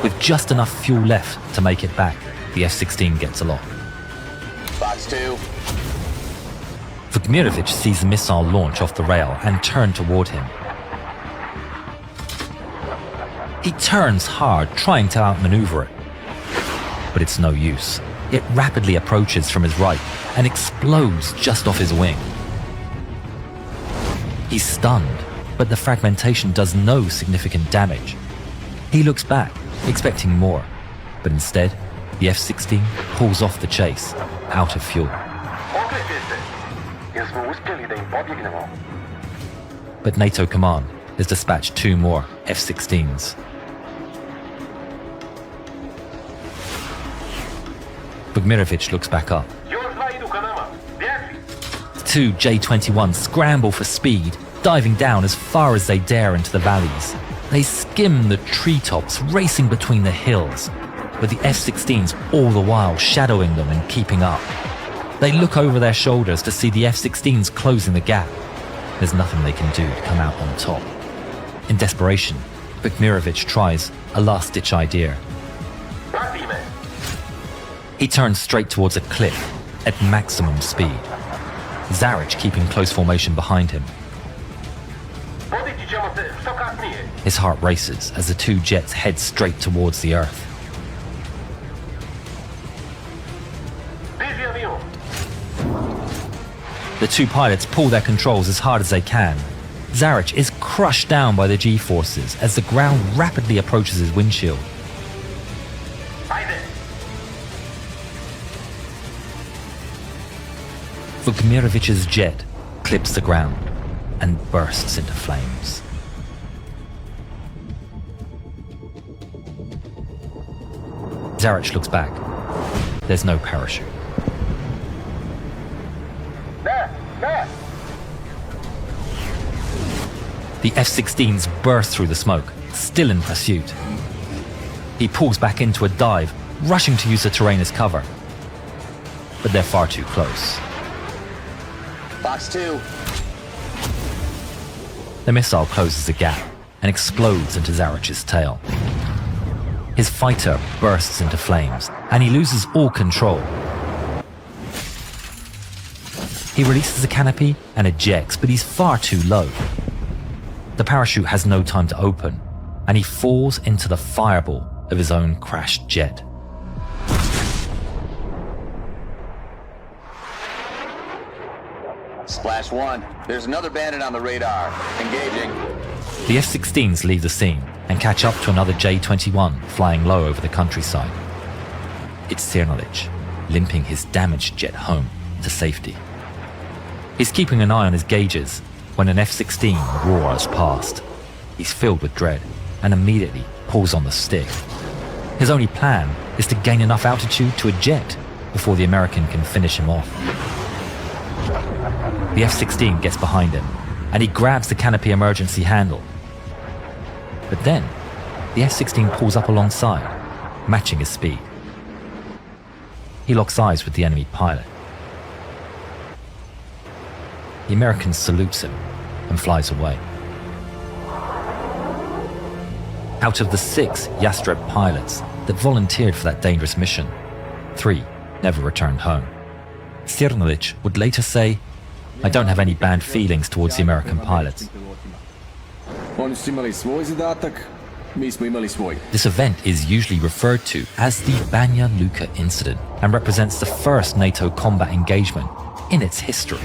With just enough fuel left to make it back, the F-16 gets aloft. Box 2. Vukmirovic sees the missile launch off the rail and turn toward him. He turns hard, trying to outmaneuver it. But it's no use. It rapidly approaches from his right and explodes just off his wing. He's stunned, but the fragmentation does no significant damage. He looks back, expecting more, but instead, the F-16 pulls off the chase, out of fuel. But NATO command has dispatched 2 more F-16s. Vukmirovic looks back up. The 2 J-21s scramble for speed, diving down as far as they dare into the valleys. They skim the treetops, racing between the hills, with the F-16s all the while shadowing them and keeping up. They look over their shoulders to see the F-16s closing the gap. There's nothing they can do to come out on top. In desperation, Vukmirovic tries a last-ditch idea. He turns straight towards a cliff at maximum speed, Zaric keeping close formation behind him. His heart races as the 2 jets head straight towards the earth. The 2 pilots pull their controls as hard as they can. Zaric is crushed down by the G-forces as the ground rapidly approaches his windshield. Vukmirovic's jet clips the ground and bursts into flames. Zaric looks back. There's no parachute. The F-16s burst through the smoke, still in pursuit. He pulls back into a dive, rushing to use the terrain as cover. But they're far too close. Box 2. The missile closes the gap and explodes into Zaric's tail. His fighter bursts into flames, and he loses all control. He releases the canopy and ejects, but he's far too low. The parachute has no time to open, and he falls into the fireball of his own crashed jet. Splash 1. There's another bandit on the radar. Engaging. The F-16s leave the scene and catch up to another J-21 flying low over the countryside. It's Serbian, limping his damaged jet home to safety. He's keeping an eye on his gauges when an F-16 roars past. He's filled with dread and immediately pulls on the stick. His only plan is to gain enough altitude to eject before the American can finish him off. The F-16 gets behind him, and he grabs the canopy emergency handle. But then, the F-16 pulls up alongside, matching his speed. He locks eyes with the enemy pilot. The American salutes him and flies away. Out of the 6 Yastreb pilots that volunteered for that dangerous mission, 3 never returned home. Serbian would later say, "I don't have any bad feelings towards the American pilots." This event is usually referred to as the Banja Luka incident and represents the first NATO combat engagement in its history.